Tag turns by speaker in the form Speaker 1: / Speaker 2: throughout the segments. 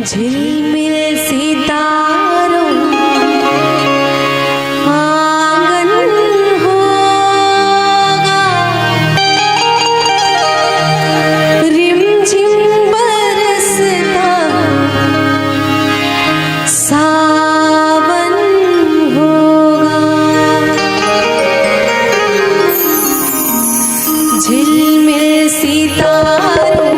Speaker 1: झिलमिल सितारों आंगन होगा, रिमझिम बरसता सावन होगा। झिलमिल सितारों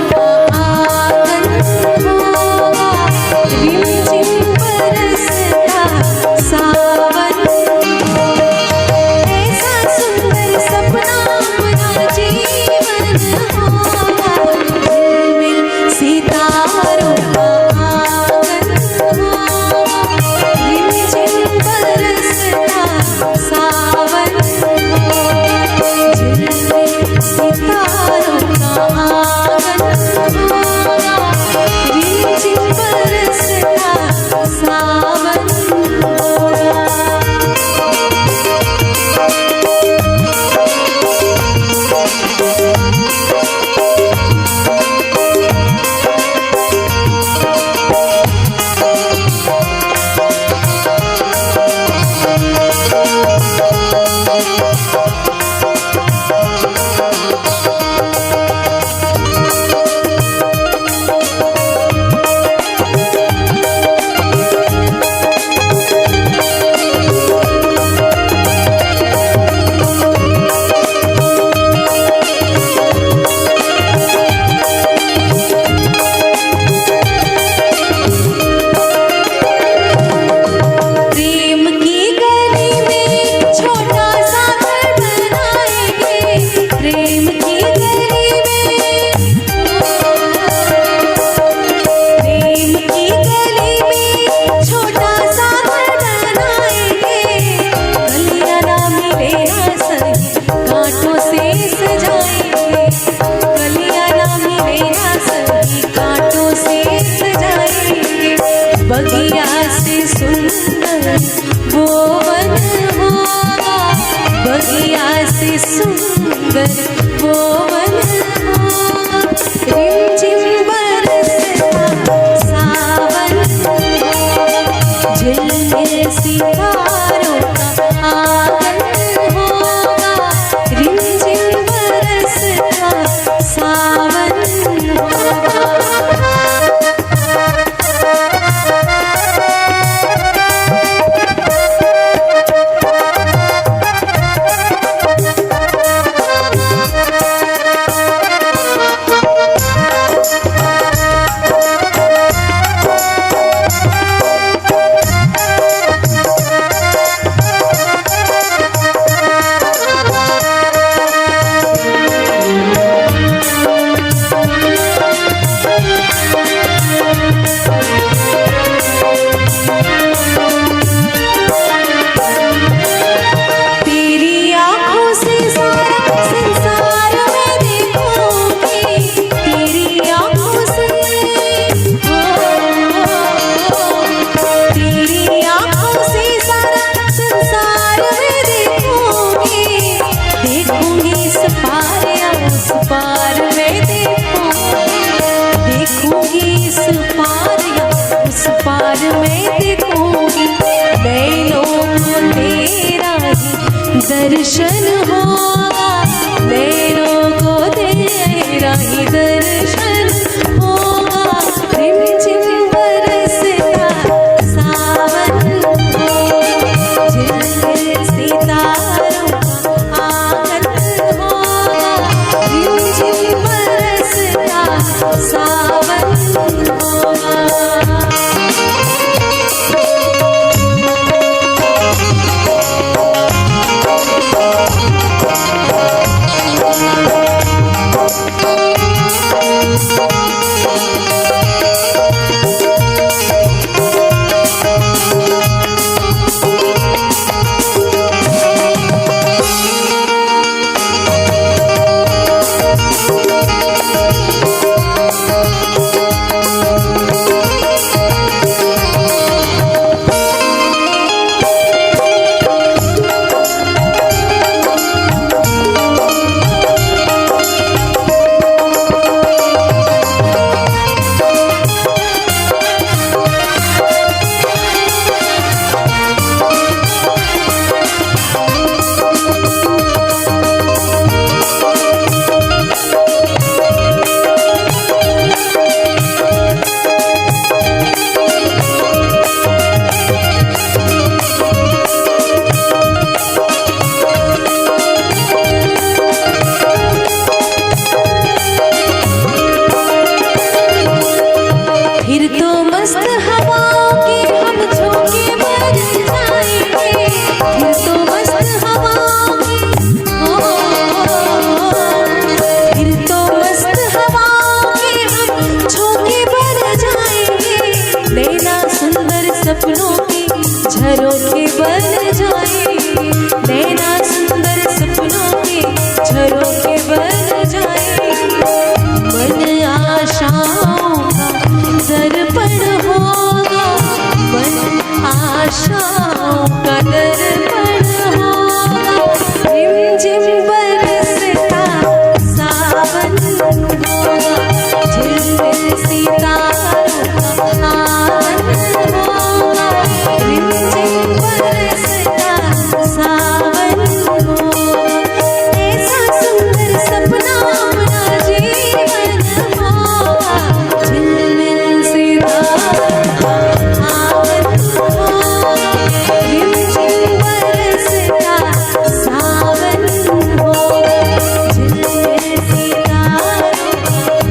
Speaker 1: बगिया से सुंदर वो वन होगा, बगिया से सुंदर वो वन होगा, रिमझिम बरसता सावन होगा। झिलमिल सितारों का आंगन होगा, रिमझिम बरसता सावन होगा। दर्शन होगा, नैनों को तेरा ही दर्शन होगा, रिमझिम बरसता सावन होगा। झिलमिल सितारों का आंगन होगा, रिमझिम बरसता सावन होगा।
Speaker 2: Oh
Speaker 1: आशाओं का दर्पण होगा, रिमझिम बरसता सावन होगा, झिलमिल सितारों का आंगन होगा, रिमझिम बरसता सावन होगा। ऐसा सुंदर सपना अपना जीवन होगा, झिलमिल सितारों का आंगन होगा, रिमझिम बरसता सावन होगा, झिलमिल सितारों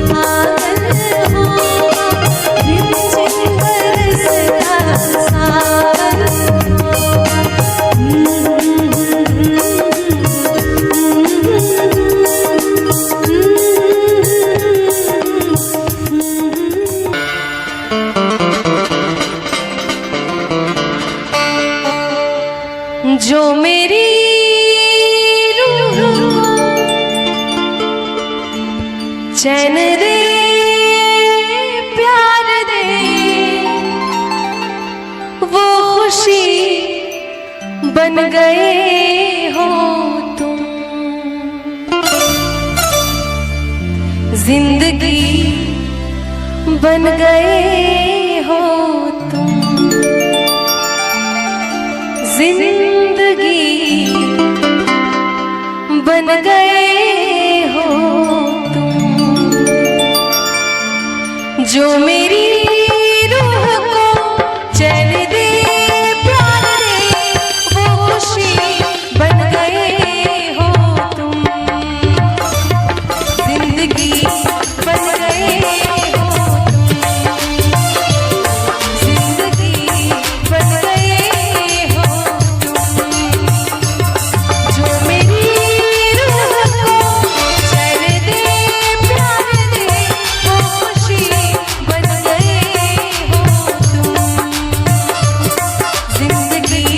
Speaker 1: का आंगन होगा, रिमझिम बरसता सावन जो मेरी रूह को चैन दे, प्यार दे, वो खुशी बन गए हो तुम। जिंदगी बन गए हो तुम, जिंदगी बन गए हो तुम। जो मेरी रूह को चैन दे, प्यार दे, वो खुशी बन गए हो तुम। जिंदगी बन गए हो तुम, जिंदगी बन गए हो तुम। जो मेरी रूह को चैन दे, प्यार दे, वो खुशी बन गए हो तुम। जिंदगी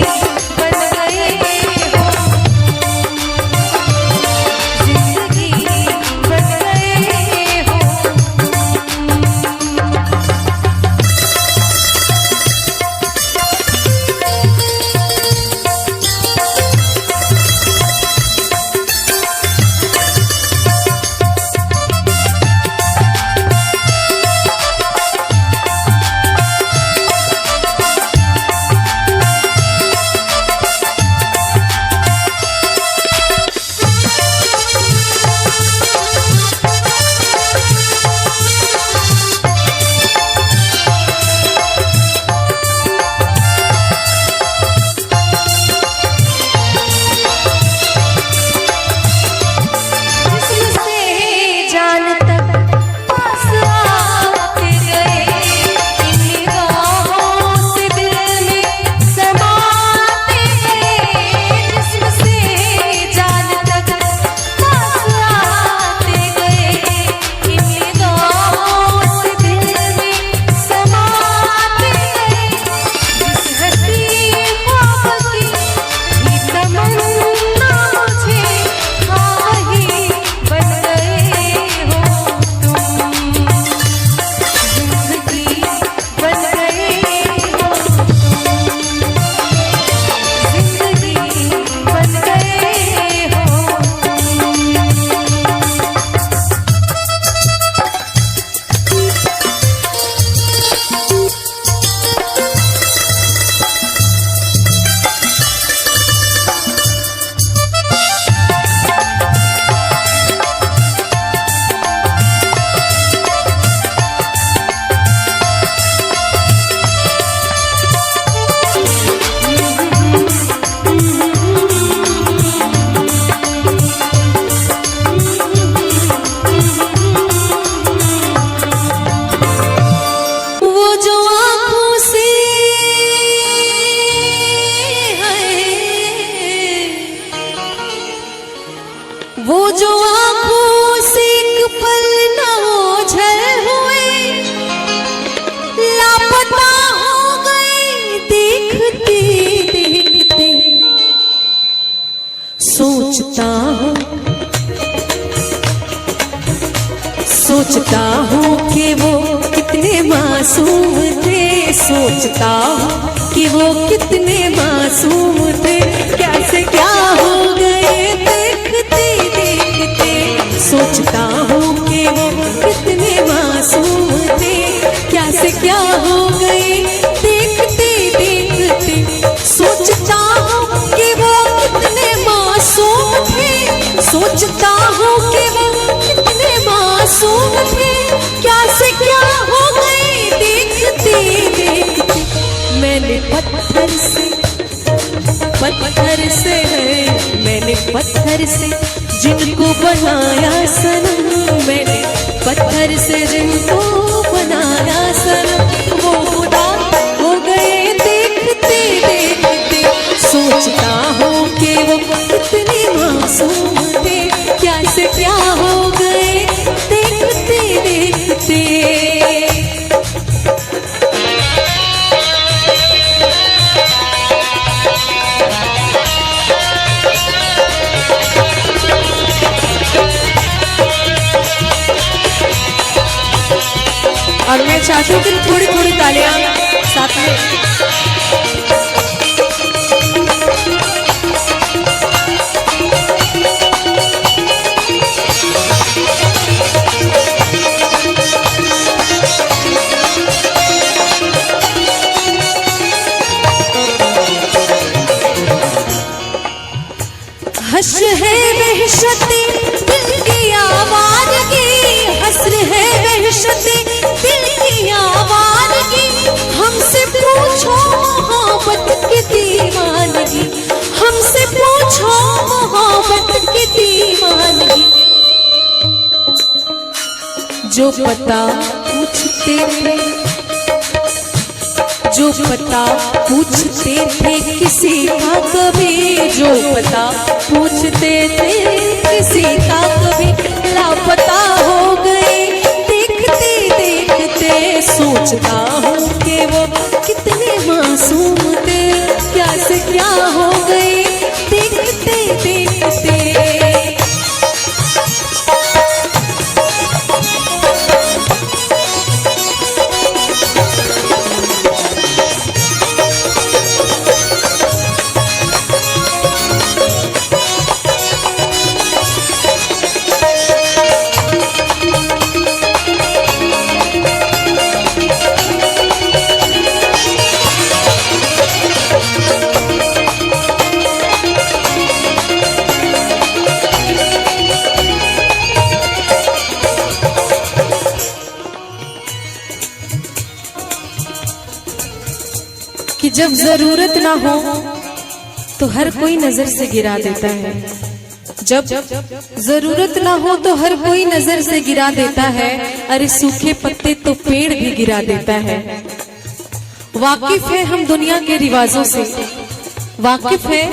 Speaker 1: बन गए हो, जिंदगी बन गए हो। वो जो आँखों से एक पल न ओझल हुए, लापता हो गए देखते देखते। सोचता हूँ कि वो कितने मासूम थे, सोचता हूँ कि कि वो कितने मासूम थे, कैसे क्या हो गए देखते देखते। सोचता हूँ कि वो कितने मासूम थे, कैसे क्या हो गए देखते देखते। सोचता हूँ कि वो कितने मासूम थे, सोचता हूँ कि वो कितने मासूम थे, कैसे क्या हो गए देखते देखते। मैंने पत्थर से है, मैंने पत्थर से जिनको बनाया सनम, मैंने पत्थर से जिनको बनाया सनम, वो खुदा हो गए देखते देखते। सोचता हूँ कि वो कितने मासूम थे, कैसे क्या हो गए देखते देखते। और मैं चाहती हूँ कि थोड़ी थोड़ी तालियां साथ में। हश्र है वहशते दिल की आवाज़गी, हश्र है वहशते दिल की आवाज़गी। हमसे पूछो मोहब्बत की दीवानगी, हमसे पूछो मोहब्बत की दीवानगी। जो पता पूछते थे, जो पता पूछते थे किसी का कभी, जो पता पूछते थे किसी का कभी, लापता हो गए देखते देखते। सोचता हूँ कि वो कितने मासूम थे, कैसे क्या हो गए देखते देखते। कि जब जरूरत ना हो तो हर कोई नजर से गिरा देता है, जब जरूरत ना हो तो हर कोई नजर से गिरा देता है। अरे सूखे पत्ते तो पेड़ भी गिरा देता है। वाकिफ है हम दुनिया के रिवाजों से, वाकिफ है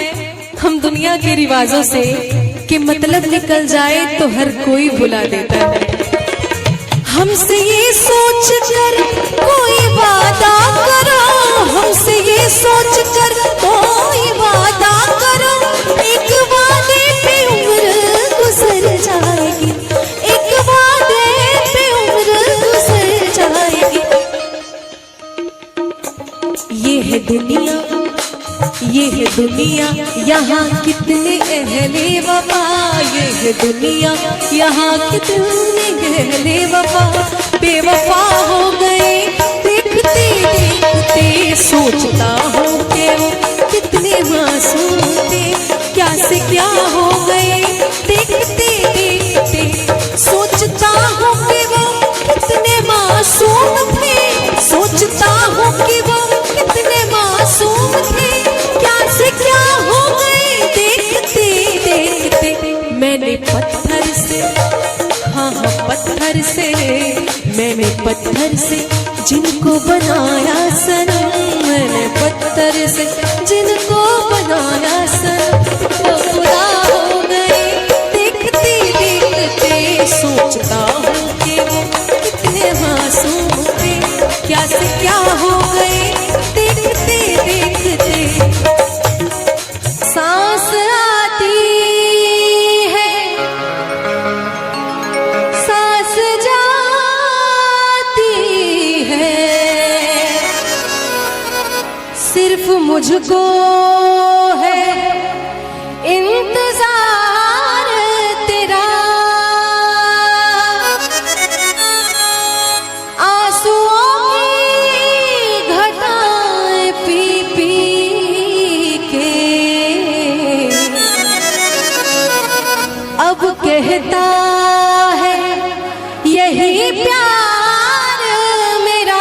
Speaker 1: हम दुनिया के रिवाजों से, कि मतलब निकल जाए तो हर कोई भुला देता है। हमसे ये सोच कर कोई वादा करो, हमसे ये सोच कर कोई वादा करो, एक वादे पे उम्र गुजर जाएगी, एक वादे पे उम्र गुजर जाएगी। ये है दुनिया, ये है दुनिया, यहाँ कितने अहले वफा, ये है दुनिया, यहाँ कितने अहले वफा बेवफा हो गए देखते देखते। सोचता हूँ कि वो कितने मासूम थे, क्या से क्या हो गए देखते देखते। सोचता हूँ कि वो कितने मासूम थे, सोचता हूँ कि वो कितने मासूम थे, क्या से क्या हो गए देखते देखते। मैंने पत्थर से, हाँ हाँ पत्थर से, मैंने पत्थर से जिनको बनाया सनम, मैंने पत्थर से जिनको बनाया सनम, वो खुदा हो गए देखते देखते। सोचता हूँ कि वो कितने मासूम थे, क्या से क्या हो गए देखते देखते। सांस आती है, सांस जाती है, सिर्फ मुझको है इंतजार तेरा, आंसुओं की घटाएं पी पी के अब कहता है यही प्यार मेरा।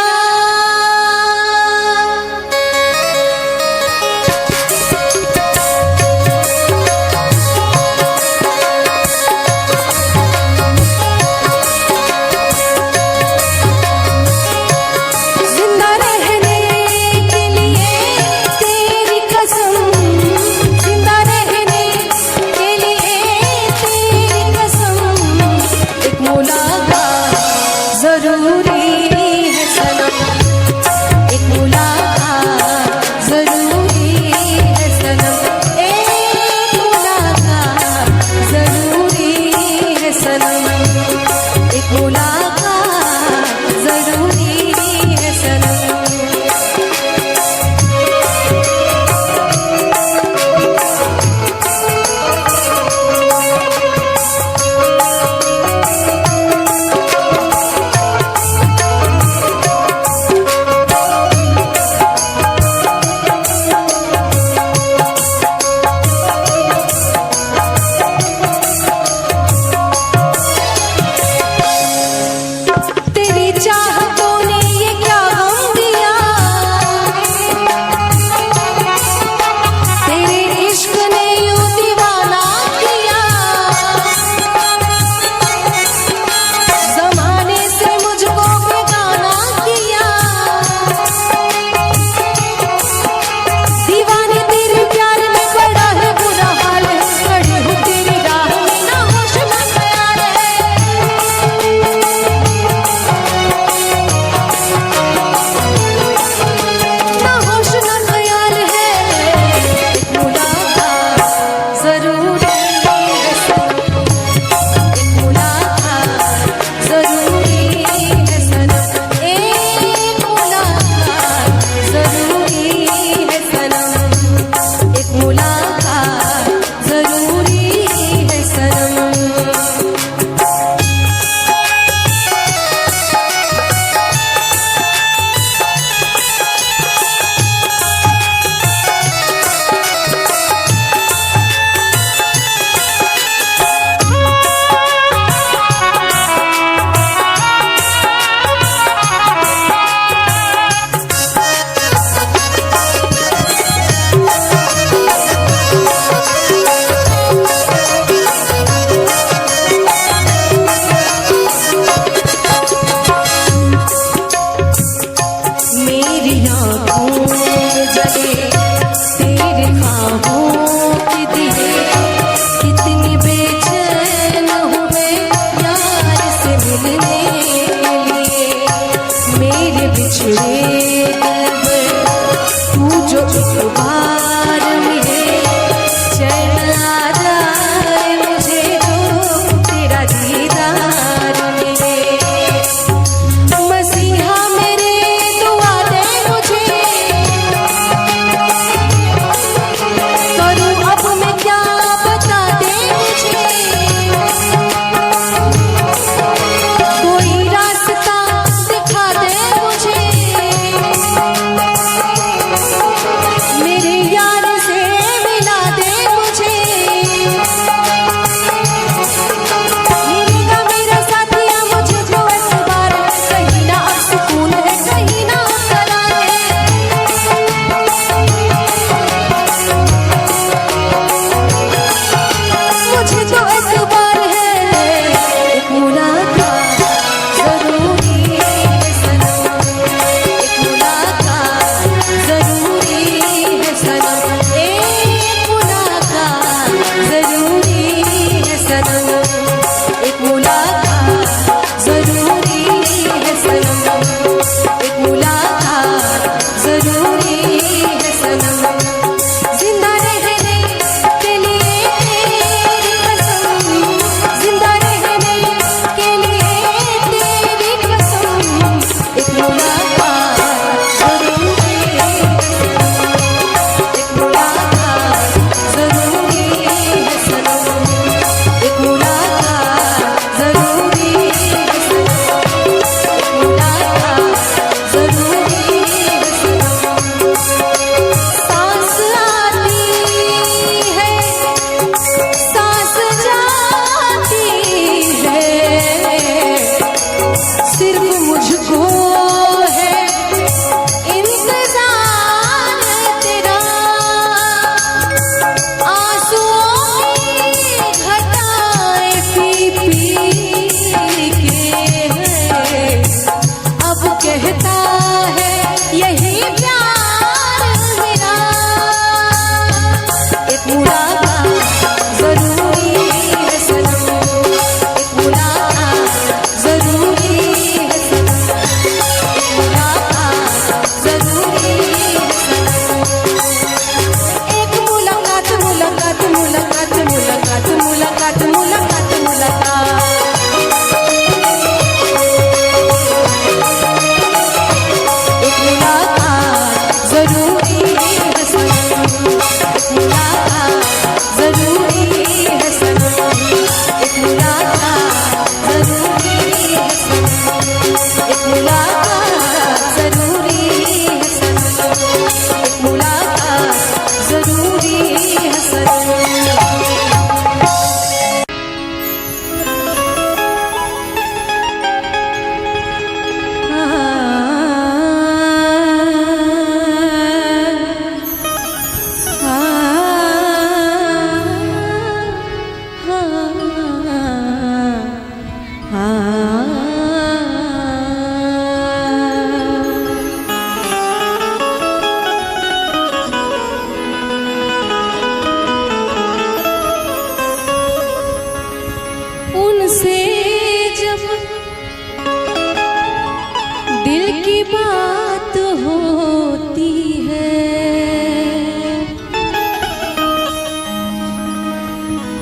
Speaker 1: दिल की बात होती है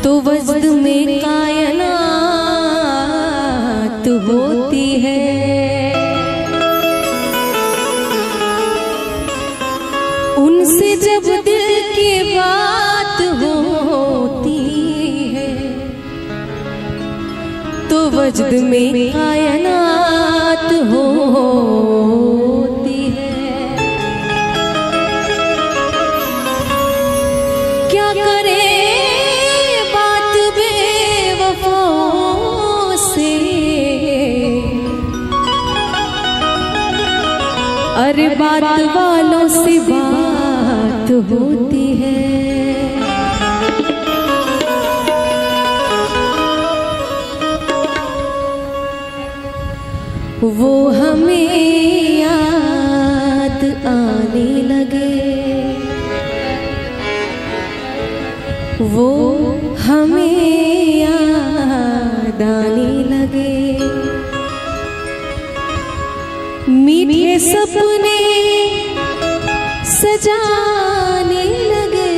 Speaker 1: तो वजद में कायनात होती है। उनसे जब दिल की बात होती है तो वजद में कायनात होती है। क्या करे बात बेवफाओं से, अरे बात वालों से बात होती है। वो हमें याद आने लगे, वो हमें याद आने लगे। मीठे सपने सजाने लगे,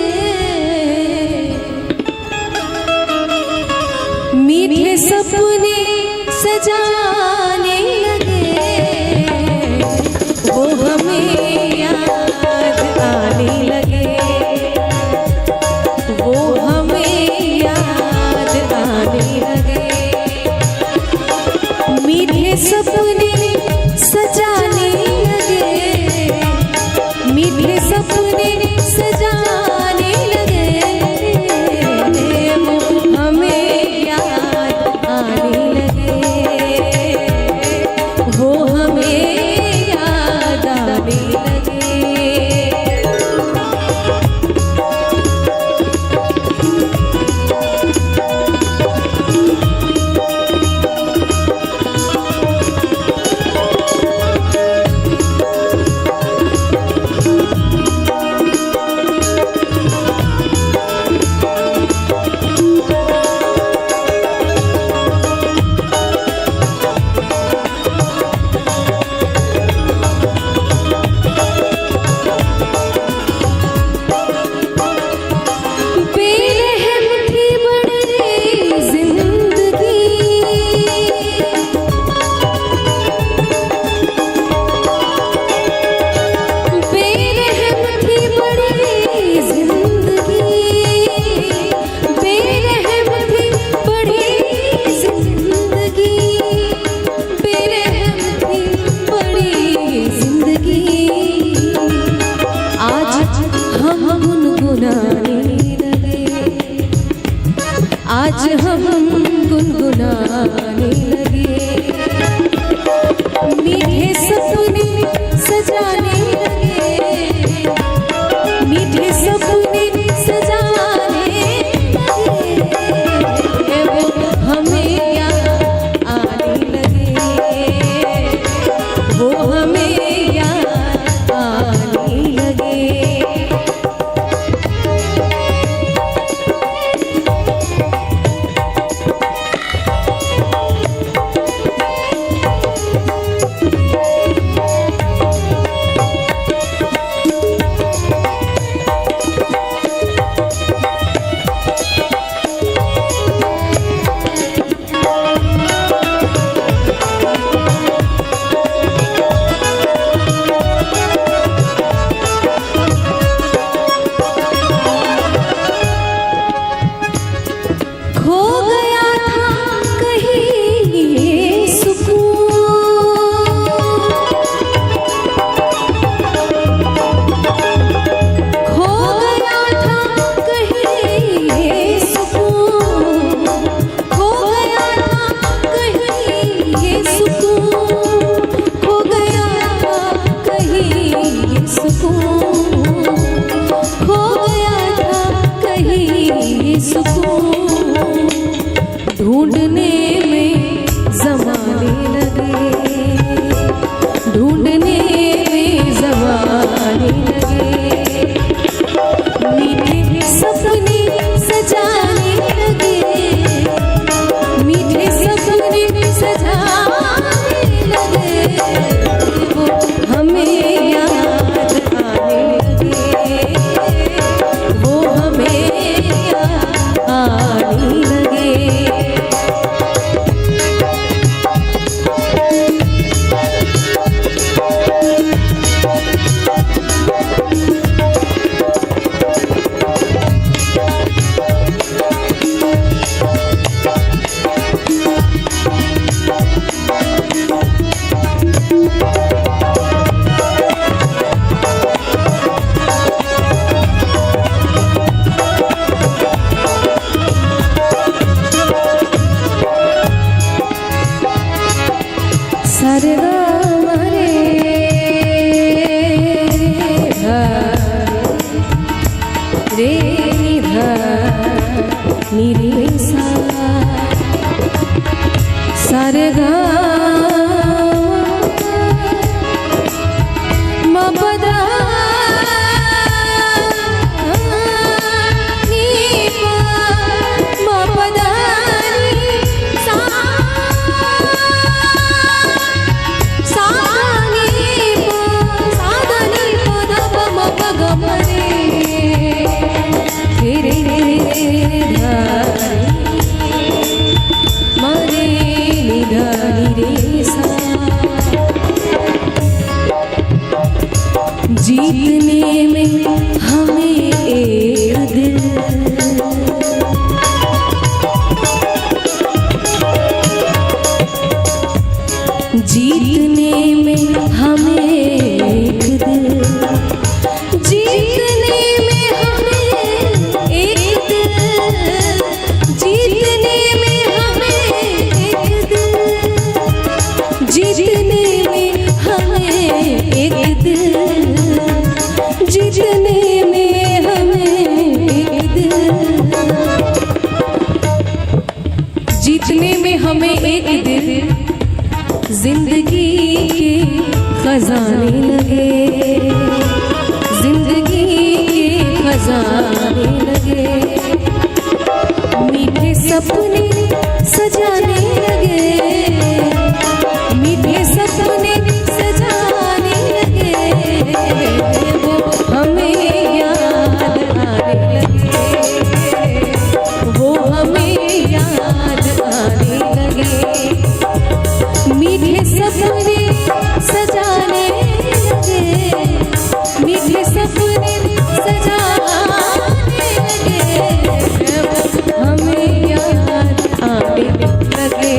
Speaker 1: मीठे सपने सजाने लगे। वो हमें याद आने लगे, वो हमें याद आने लगे। मीठे सपने सजाने लगे, मीठे सपने सजाने लगे। वो हमें याद आने लगे, मेरे साथ। जीतने में हमें एक दिल, जीतने में हमें एक दिल, जीतने में हमें एक दिल, जीतने में हमें एक दिल, जीतने में हमें एक दिल, जीतने में हमें एक दिल, जीतने में हमें एक दिल। जिंदगी के खजाने लगे, जिंदगी के खजाने लगे, मीठे सपने सजाने लगे, मीठे सपने सजाने लगे, वो हमें याद आने लगे, वो हमें याद आने लगे, मीठे सपने सजाने लगे, मीठे सपने सजाने लगे, हमें याद आने लगे,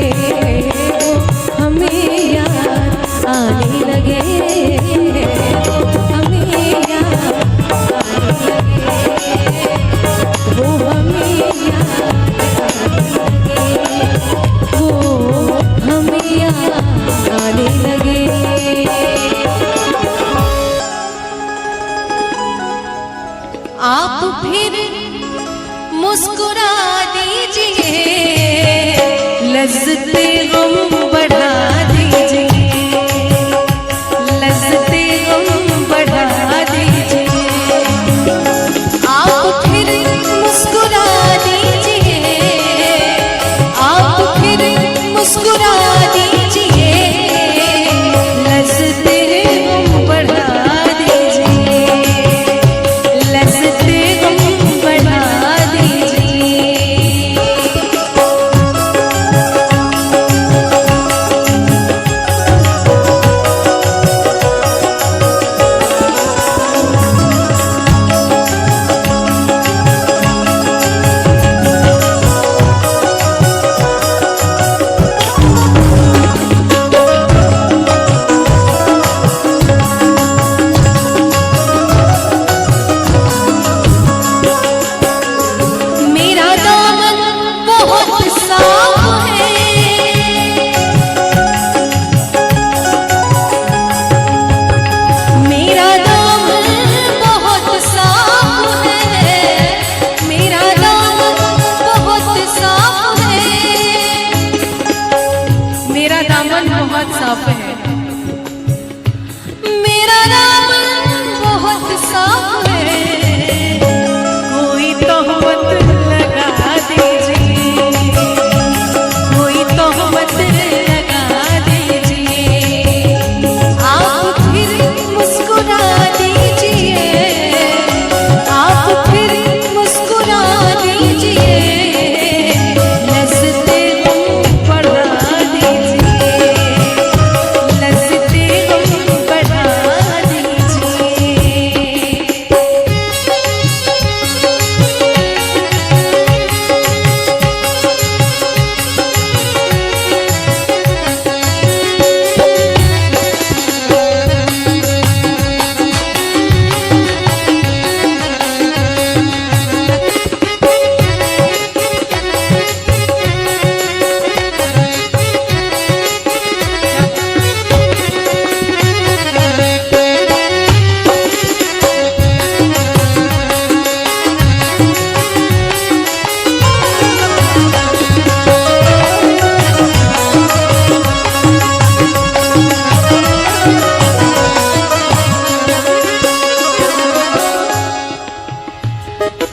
Speaker 1: हमें याद आने लगे, हमें याद आने लगे, वो हमें याद आने लगे, वो हमें याद आने लगे। आप फिर मुस्कुरा दीजिए, लज़्ज़ते गम बढ़ा दीजिए, लज़्ज़ते गम बढ़ा दीजिए, आप फिर मुस्कुरा दीजिए, आप फिर मुस्कुरा दीजिए, लज़्ज़ते गम बढ़ा दीजिए, लज़्ज़ते गम बढ़ा दीजिए। मेरा दामन बहुत साफ है, मेरा दामन बहुत साफ है, मेरा दामन बहुत साफ है, मेरा दामन बहुत साफ है, मेरा दामन बहुत साफ है, कोई तोहमत लगा दीजिए, कोई तोहमत लगा दीजिए, आप फिर मुस्कुरा दीजिए, आप फिर मुस्कुरा दीजिए, लज़्ज़ते गम बढ़ा दीजिए, लज़्ज़ते गम बढ़ा दीजिए।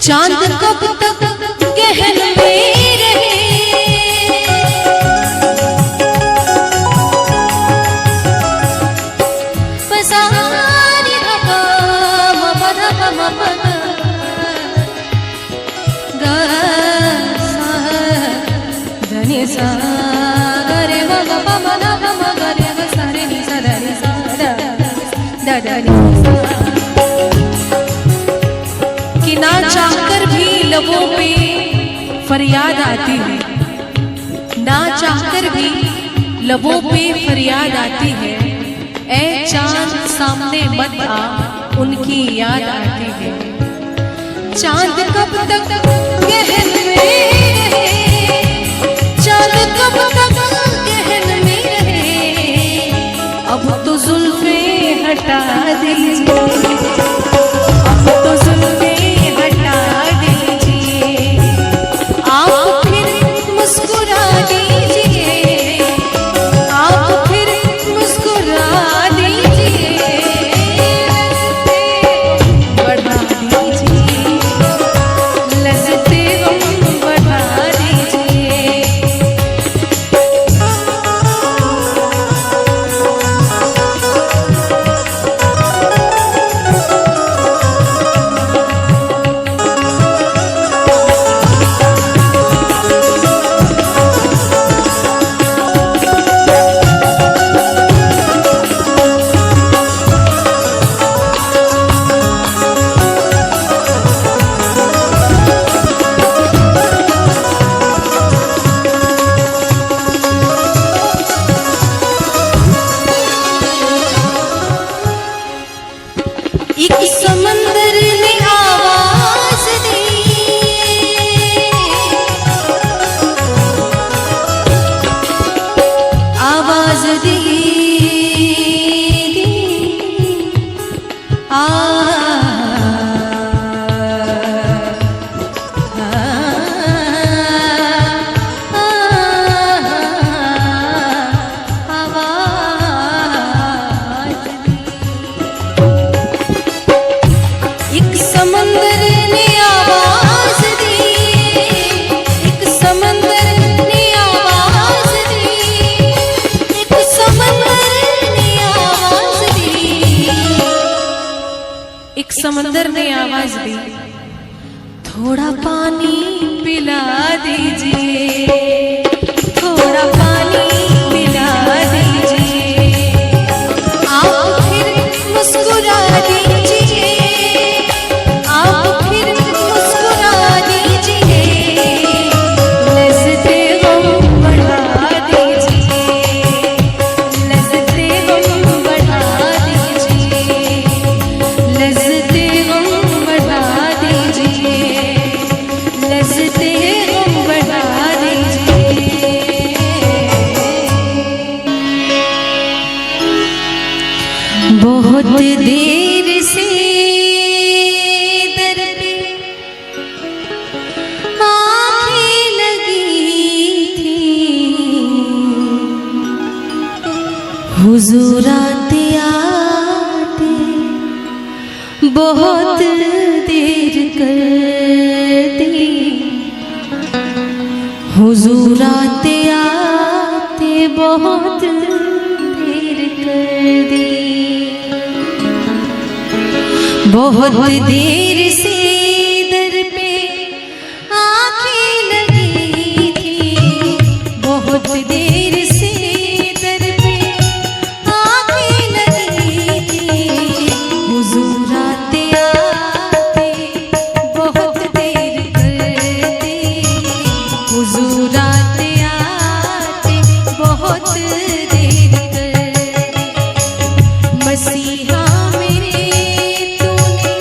Speaker 1: चांद कब तक गहन में रहे, पसारी हवा मपन मपन गा सा धनि सा रे म ग प म न कि ना चाहकर भी लबों पे फरियाद आती है, ना चाहकर भी लबों पे फरियाद आती है, ऐ चांद सामने मत आ उनकी याद आती है। चांद कब तक गहन में रहे, चांद कब तक गहन में रहे, अब तो जुल्फे हटा दीजिए, अब तो जुल्फे हटा दीजिए, आप फिर मुस्कुरा दीजिए, आप फिर मुस्कुरा दीजिए, बढ़ा दीजिए, लज़्ज़ते गम बढ़ा दीजिए। एक समंदर ने आवाज दी, आवाज दी, एक समंदर ने आवाज दी, एक समंदर ने आवाज दी, एक समंदर ने आवाज दी, एक समंदर ने आवाज दी, थोड़ा पानी पिला दीजिए, थोड़ा पानी पिला दीजिए, आप फिर मुस्कुरा दीजिए, आप फिर मुस्कुरा दीजिए, लज़्ज़ते गम बढ़ा दीजिए, लज़्ज़ते गम बढ़ा दीजिए, लज़्ज़ते गम बढ़ा दीजिए, लज़्ज़ते गम बढ़ा दीजिए। बहुत देर से दर पे आँखें लगी थी, हुजूर आते आते बहुत देर कर दी, हुजूर आते आते बहुत देर कर दी, बहुत देर से दर पे आँखें लगी थी, बहुत देर से दर पे आँखें लगी थी, हुजूर आते आते बहुत देर कर दी, हुजूर आते आते बहुत देर कर दी, मसीहा मेरे तूने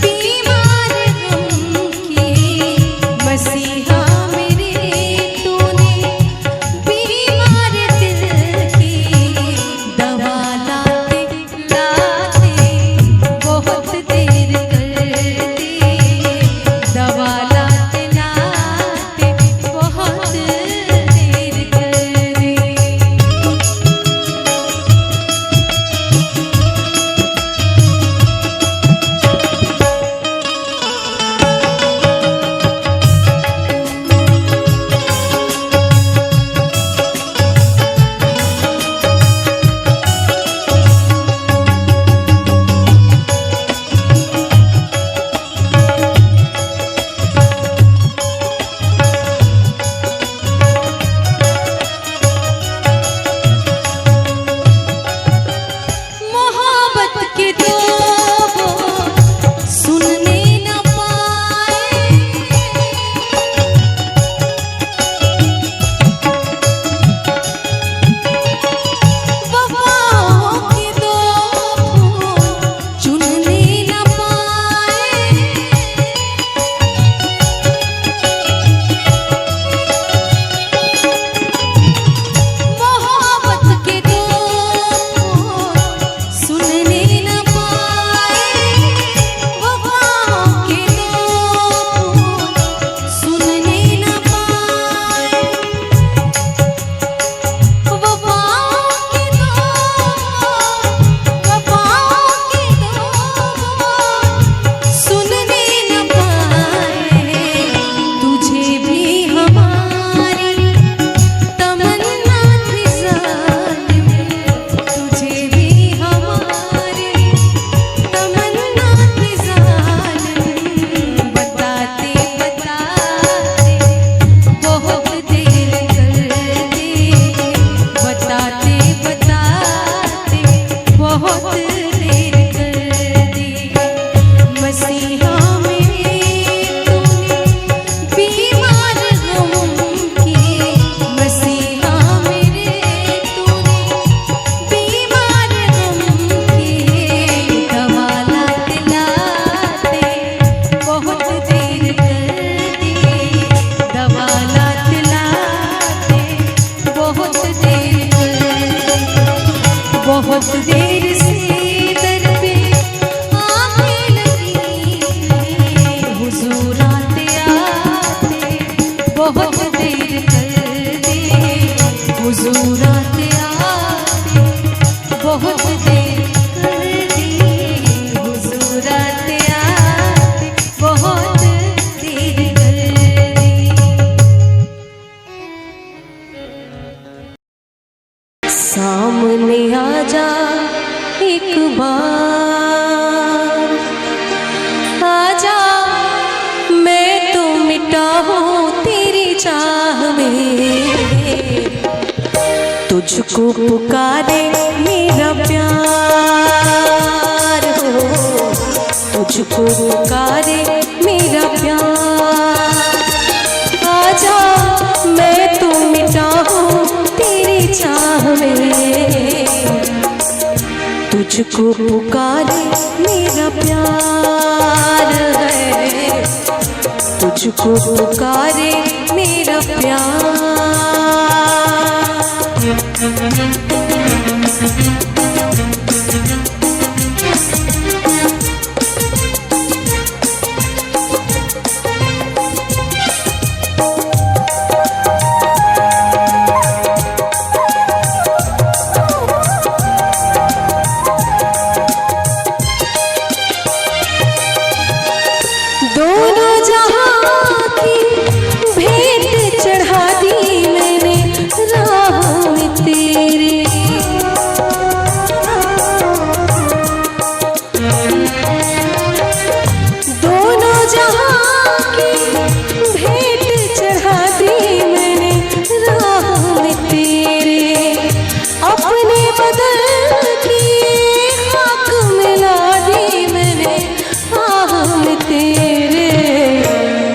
Speaker 1: बीमार गम की, मसीहा मेरे तूने बीमार दिल की, दवा लाते लाते बहुत देर कर दी, दवा लाते लाते बहुत देर कर दी। देर से दर पे आने लगी, हुजूर आते आते बहुत देर कर दे, हुजूर आते आते बहुत देर कर दे, हुजूर आते आते बहुत देर कर दे। सामने आ जा एक बार, आ जा मैं तो मिटा हूँ तेरी चाह में, तुझको पुकारे मेरा प्यार हो, तुझको पुकारे मेरा प्यार, आजा मैं तो मिटा हूँ तेरी चाह में, तुझको पुकारे मेरा प्यार है, तुझको पुकारे मेरा प्यार। दोनों जहां की भेंट चढ़ा दी मैंने राह में तेरे, दोनों जहां की भेंट चढ़ा दी मैंने राह में तेरे, अपने बदल की खाक मिला दी मैंने आह में तेरे,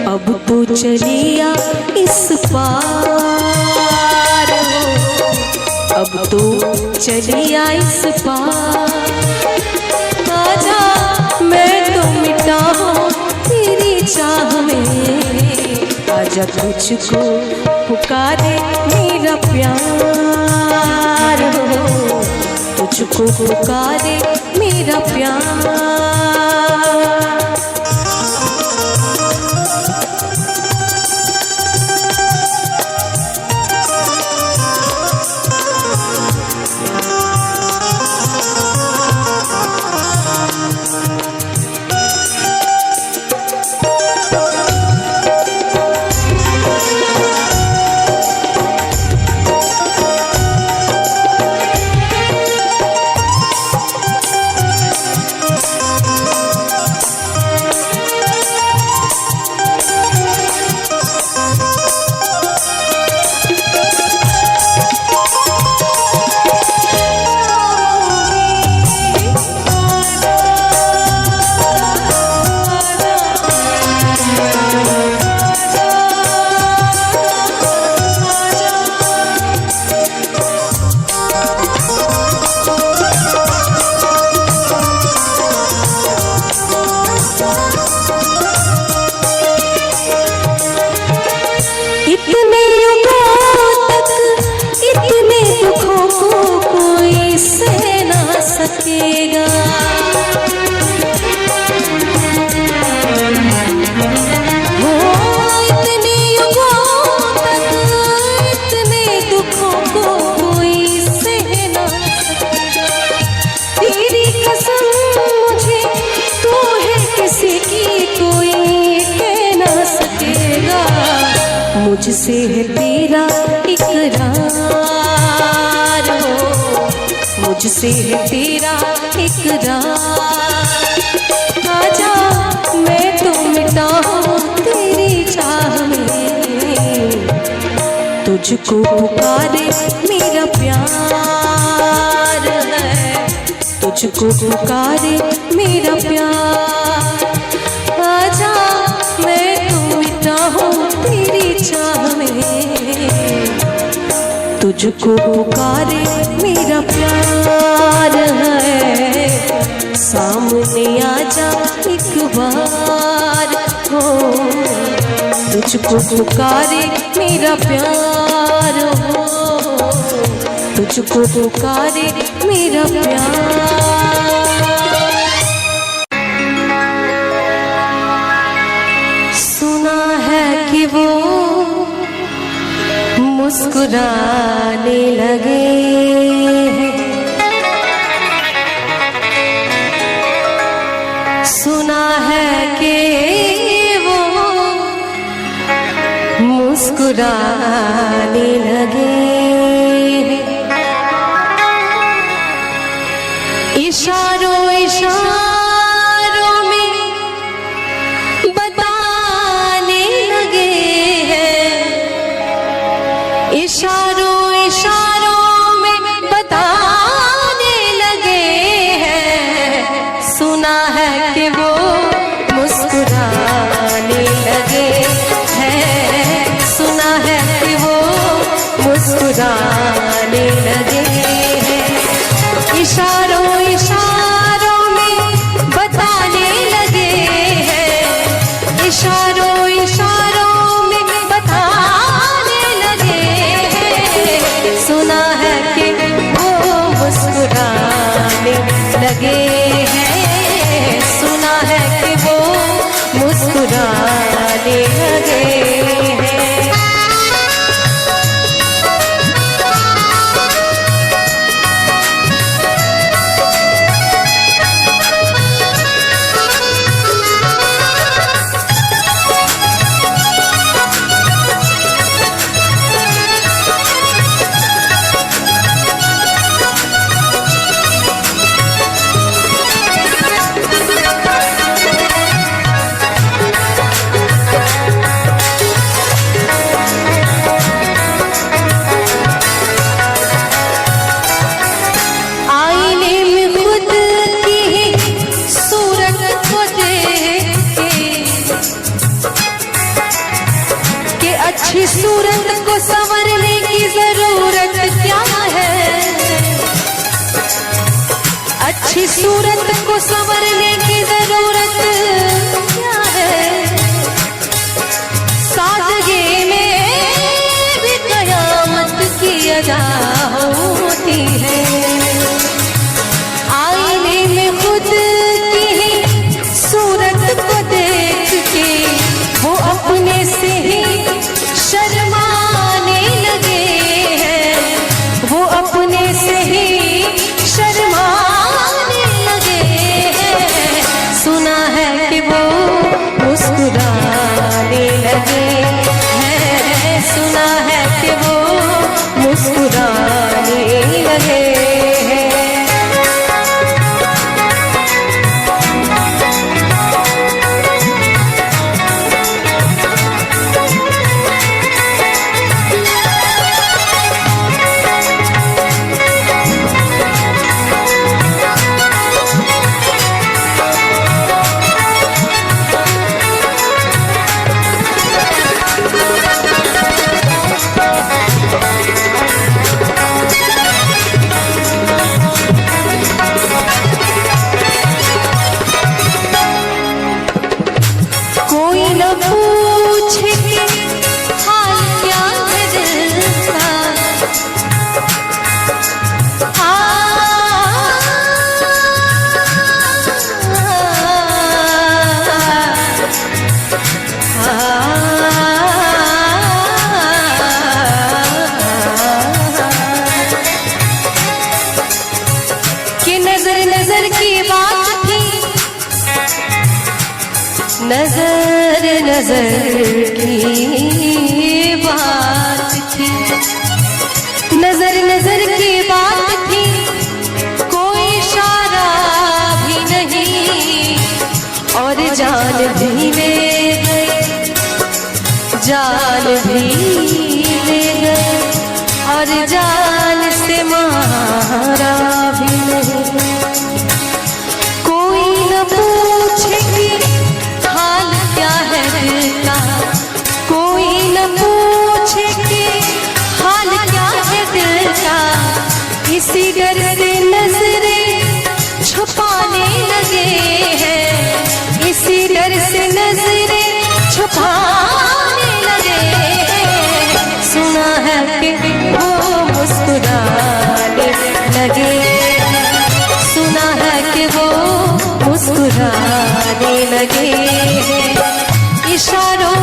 Speaker 1: अब तो चलिया इस पार हो, अब तो चलिया इस पार, आजा मैं तो मिटा हूँ तेरी चाह में, आजा तुझको पुकारे मेरा प्यार हो, तुझको पुकारे मेरा प्यार। इतने युगों तक इतने दुखों को कोई सह ना सकेगा, हो इतने युगों तक इतने दुखों को कोई सह ना सकेगा, तेरी कसम मुझे तू है किसी की कोई कह ना सकेगा, मुझसे है तेरा इकरार हो, मुझसे है तेरा इकरार, आजा मैं तो मिटा हूँ तेरी चाह में, तुझको पुकारे मेरा प्यार है, तुझको पुकारे मेरा प्यार, आजा मैं तो मिटा हूँ तेरी चाह में, तुझको पुकारे मेरा प्यार है, सामने आजा एक बार हो, तुझको पुकारे मेरा प्यार हो, तुझको पुकारे मेरा प्यार। सुना है कि वो मुस्कुराने लगे हैं, सुना है कि वो मुस्कुराने लगे हैं। इशारों इशारों में बताने लगे हैं, इशारों इशारों में बताने लगे हैं। सुना है कि वो मुस्कुराने लगे हैं, सुना है कि वो मुस्कुराने लगे हैं। इशारों इशारों में बताने लगे हैं, इशारों इशारों में बताने लगे हैं। सुना है कि वो मुस्कुराने लगे हैं, सुना है कि वो मुस्कुराने लगे हैं। अच्छी सूरत को संवरने की जरूरत क्या है, अच्छी सूरत को संवरने की जरूरत क्या है। सादगी में भी कयामत की अदा होती है। आईने में खुद की सूरत को देख के वो अपने से ही शर्माने लगे हैं, वो अपने से ही शर्माने लगे हैं। सुना है कि वो मुस्कुराने लगे हैं, सुना है कि वो मुस्कुराने लगे हैं। नजर नजर की बात थी, नजर नजर की बात थी, कोई इशारा भी नहीं और जान भी ले गए, जान भी ले गए और जान से मारा भी नहीं। कोई न पूछे कि हाल क्या है दिल का, कोई न पूछे कि हाल क्या है दिल मुस्कुराने लगे हैं, इशारों